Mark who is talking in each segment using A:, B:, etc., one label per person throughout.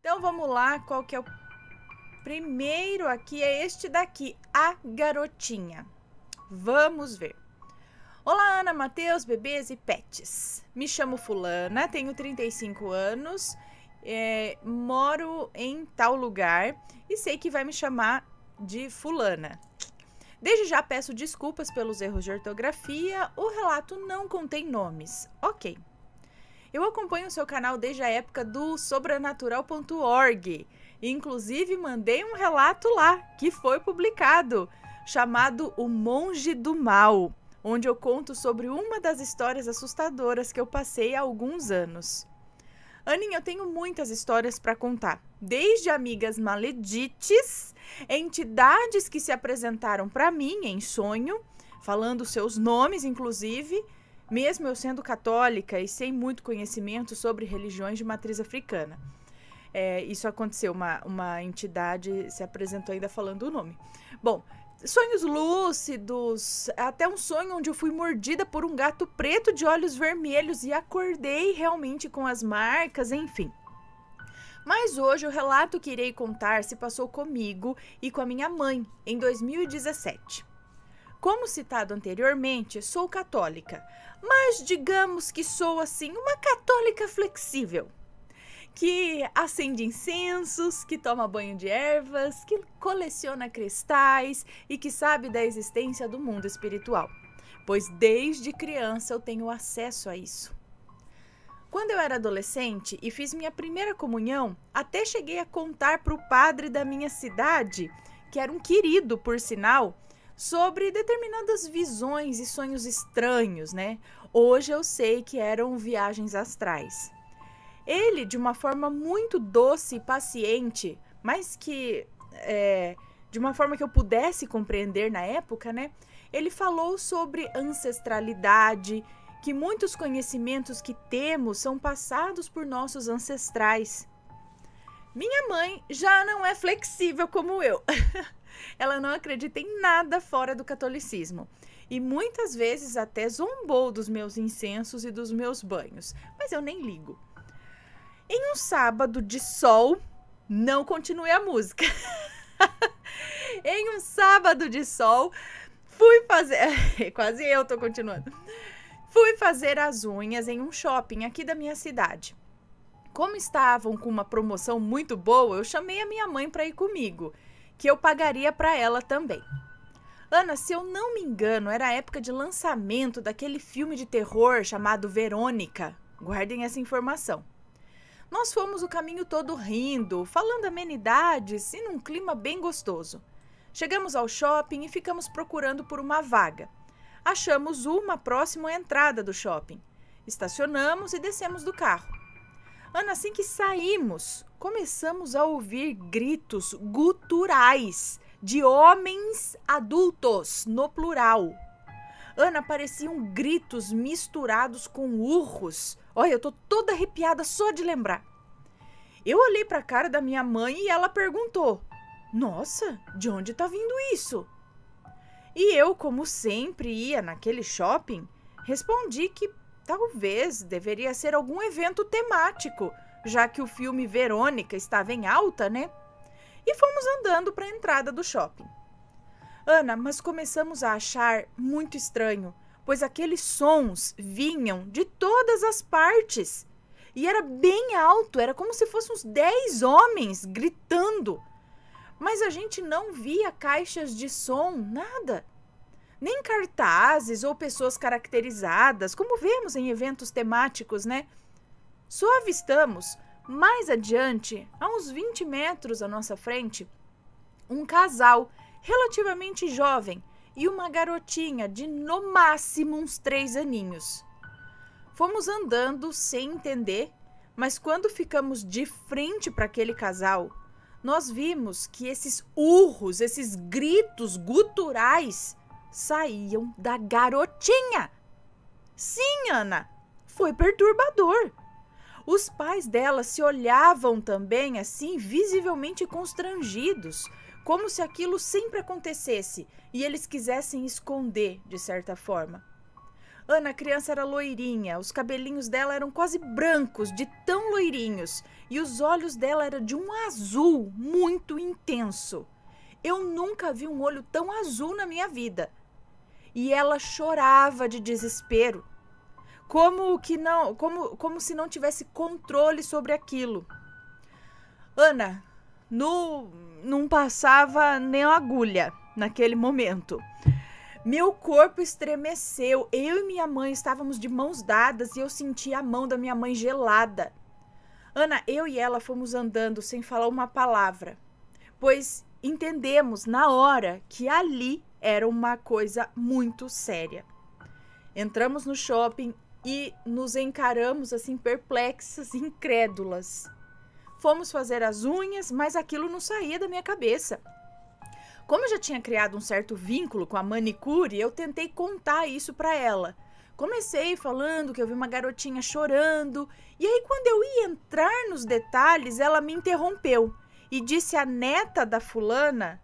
A: Então vamos lá, qual que é o primeiro aqui? É este daqui, A Garotinha. Vamos ver. Olá, Ana, Matheus, bebês e pets. Me chamo Fulana, tenho 35 anos, moro em tal lugar e sei que vai me chamar de Fulana. Desde já peço desculpas pelos erros de ortografia, o relato não contém nomes. Ok. Eu acompanho o seu canal desde a época do sobrenatural.org. Inclusive, mandei um relato lá, que foi publicado, chamado O Monge do Mal, onde eu conto sobre uma das histórias assustadoras que eu passei há alguns anos. Aninha, eu tenho muitas histórias para contar, desde amigas maledites, entidades que se apresentaram para mim em sonho, falando seus nomes, inclusive, mesmo eu sendo católica e sem muito conhecimento sobre religiões de matriz africana. Isso aconteceu, uma entidade se apresentou ainda falando o nome. Bom, sonhos lúcidos, até um sonho onde eu fui mordida por um gato preto de olhos vermelhos e acordei realmente com as marcas, enfim. Mas hoje o relato que irei contar se passou comigo e com a minha mãe em 2017. Como citado anteriormente, sou católica, mas digamos que sou assim uma católica flexível, que acende incensos, que toma banho de ervas, que coleciona cristais e que sabe da existência do mundo espiritual, pois desde criança eu tenho acesso a isso. Quando eu era adolescente e fiz minha primeira comunhão, até cheguei a contar para o padre da minha cidade, que era um querido por sinal, sobre determinadas visões e sonhos estranhos, né? Hoje eu sei que eram viagens astrais. Ele, de uma forma muito doce e paciente, mas que de uma forma que eu pudesse compreender na época, né? Ele falou sobre ancestralidade, que muitos conhecimentos que temos são passados por nossos ancestrais. Minha mãe já não é flexível como eu. Ela não acredita em nada fora do catolicismo. E muitas vezes até zombou dos meus incensos e dos meus banhos. Mas eu nem ligo. Em um sábado de sol, não continue a música. Em um sábado de sol, fui fazer... Quase eu tô continuando. Fui fazer as unhas em um shopping aqui da minha cidade. Como estavam com uma promoção muito boa, eu chamei a minha mãe para ir comigo, que eu pagaria para ela também. Ana, se eu não me engano, era a época de lançamento daquele filme de terror chamado Verônica. Guardem essa informação. Nós fomos o caminho todo rindo, falando amenidades e num clima bem gostoso. Chegamos ao shopping e ficamos procurando por uma vaga. Achamos uma próximo à entrada do shopping. Estacionamos e descemos do carro. Ana, assim que saímos, começamos a ouvir gritos guturais de homens adultos, no plural. Ana, pareciam gritos misturados com urros. Olha, eu tô toda arrepiada só de lembrar. Eu olhei para a cara da minha mãe e ela perguntou: Nossa, de onde tá vindo isso? E eu, como sempre ia naquele shopping, respondi que talvez deveria ser algum evento temático, já que o filme Verônica estava em alta, né? E fomos andando para a entrada do shopping. Ana, mas começamos a achar muito estranho, pois aqueles sons vinham de todas as partes. E era bem alto, era como se fossem uns 10 homens gritando. Mas a gente não via caixas de som, nada. Nem cartazes ou pessoas caracterizadas, como vemos em eventos temáticos, né? Só avistamos, mais adiante, a uns 20 metros à nossa frente, um casal relativamente jovem e uma garotinha de no máximo uns 3 aninhos. Fomos andando sem entender, mas quando ficamos de frente para aquele casal, nós vimos que esses urros, esses gritos guturais saíam da garotinha. Sim, Ana, foi perturbador. Os pais dela se olhavam também assim, visivelmente constrangidos, como se aquilo sempre acontecesse e eles quisessem esconder de certa forma. Ana, a criança era loirinha, os cabelinhos dela eram quase brancos, de tão loirinhos, e os olhos dela eram de um azul muito intenso. Eu nunca vi um olho tão azul na minha vida. E ela chorava de desespero, como se não tivesse controle sobre aquilo. Ana, não passava nem a agulha naquele momento. Meu corpo estremeceu. Eu e minha mãe estávamos de mãos dadas e eu senti a mão da minha mãe gelada. Ana, eu e ela fomos andando sem falar uma palavra, pois entendemos na hora que ali era uma coisa muito séria. Entramos no shopping e nos encaramos assim perplexas, incrédulas. Fomos fazer as unhas, mas aquilo não saía da minha cabeça. Como eu já tinha criado um certo vínculo com a manicure, eu tentei contar isso para ela. Comecei falando que eu vi uma garotinha chorando, e aí quando eu ia entrar nos detalhes, ela me interrompeu e disse a neta da fulana...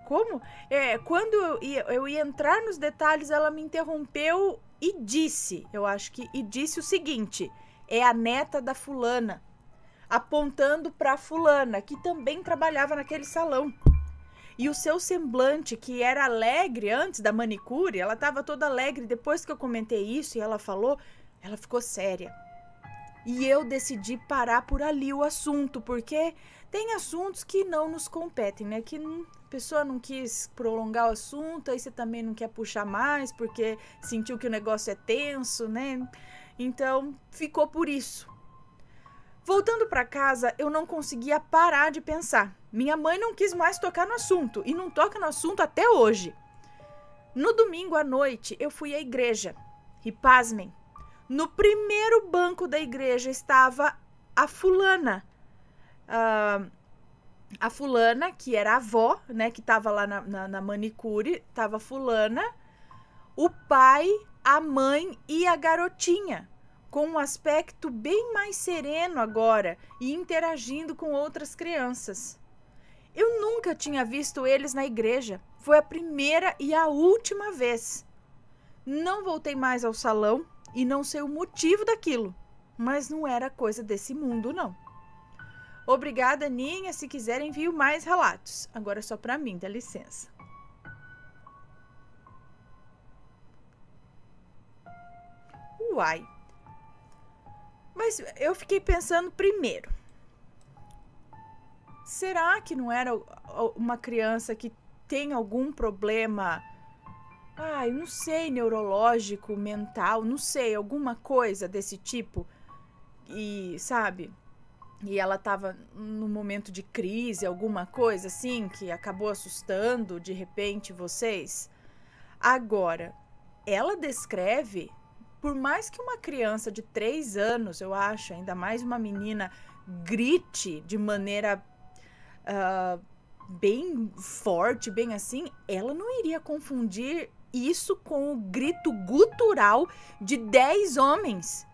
A: Como? Quando eu ia entrar nos detalhes, ela me interrompeu e disse, disse o seguinte: é a neta da fulana, apontando para a fulana, que também trabalhava naquele salão. E o seu semblante, que era alegre antes da manicure, ela estava toda alegre. Depois que eu comentei isso e ela falou, ela ficou séria. E eu decidi parar por ali o assunto, porque tem assuntos que não nos competem, né? Que a pessoa não quis prolongar o assunto, aí você também não quer puxar mais, porque sentiu que o negócio é tenso, né? Então, ficou por isso. Voltando para casa, eu não conseguia parar de pensar. Minha mãe não quis mais tocar no assunto, e não toca no assunto até hoje. No domingo à noite, eu fui à igreja. E pasmem, no primeiro banco da igreja estava a fulana. A fulana, que era a avó, né, que estava lá na manicure, estava a fulana, o pai, a mãe e a garotinha, com um aspecto bem mais sereno agora e interagindo com outras crianças. Eu nunca tinha visto eles na igreja. Foi a primeira e a última vez. Não voltei mais ao salão e não sei o motivo daquilo, mas não era coisa desse mundo, não. Obrigada, Aninha. Se quiser, envio mais relatos. Agora só para mim, dá licença. Uai. Mas eu fiquei pensando primeiro. Será que não era uma criança que tem algum problema, não sei, neurológico, mental, não sei, alguma coisa desse tipo? E, sabe, e ela tava num momento de crise, alguma coisa assim, que acabou assustando de repente vocês? Agora, ela descreve, por mais que uma criança de 3 anos, eu acho, ainda mais uma menina, grite de maneira bem forte, bem assim, ela não iria confundir isso com o grito gutural de 10 homens.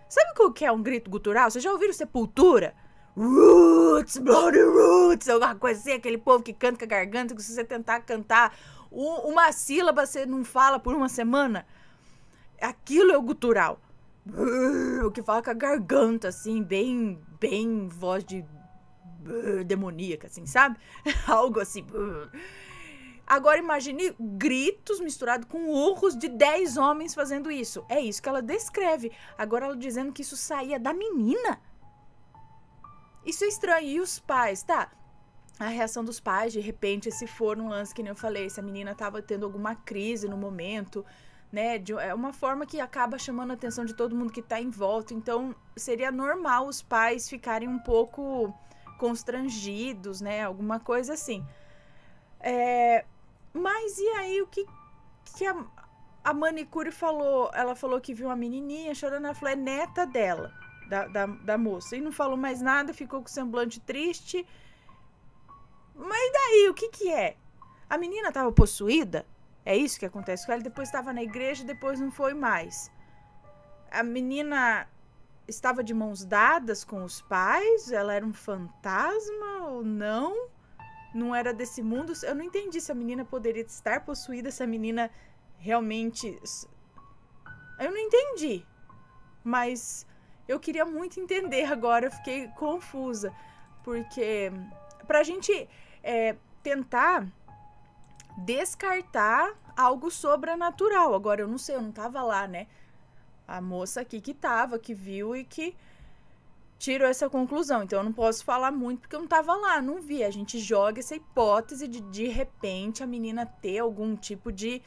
A: Sabe o que é um grito gutural? Vocês já ouviram Sepultura? Roots, bloody roots, alguma coisa assim, aquele povo que canta com a garganta, que se você tentar cantar uma sílaba, você não fala por uma semana. Aquilo é o gutural. O que fala com a garganta, assim, bem voz de demoníaca, assim, sabe? Algo assim. Agora imagine gritos misturados com urros de 10 homens fazendo isso. É isso que ela descreve. Agora ela dizendo que isso saía da menina. Isso é estranho. E os pais, tá? A reação dos pais, de repente, se for um lance que nem eu falei, se a menina tava tendo alguma crise no momento, né? É uma forma que acaba chamando a atenção de todo mundo que tá em volta. Então, seria normal os pais ficarem um pouco constrangidos, né? Alguma coisa assim. Mas e aí, o que a manicure falou? Ela falou que viu uma menininha chorando, ela falou, é neta dela, da moça. E não falou mais nada, ficou com o semblante triste. Mas daí, o que é? A menina estava possuída? É isso que acontece com ela? Depois estava na igreja, depois não foi mais. A menina estava de mãos dadas com os pais? Ela era um fantasma ou não? não era desse mundo. Eu não entendi se a menina poderia estar possuída, se a menina realmente... Eu não entendi. Mas eu queria muito entender agora, eu fiquei confusa. Porque pra gente tentar descartar algo sobrenatural. Agora, eu não sei, eu não tava lá, né? A moça aqui que tava, que viu e que tirou essa conclusão. Então, eu não posso falar muito porque eu não tava lá, não vi. A gente joga essa hipótese de repente, a menina ter algum tipo de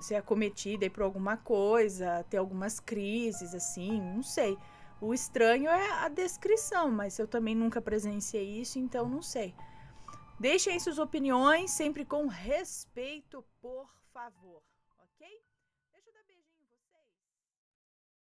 A: ser acometida aí por alguma coisa, ter algumas crises, assim, não sei. O estranho é a descrição, mas eu também nunca presenciei isso, então não sei. Deixem suas opiniões, sempre com respeito, por favor.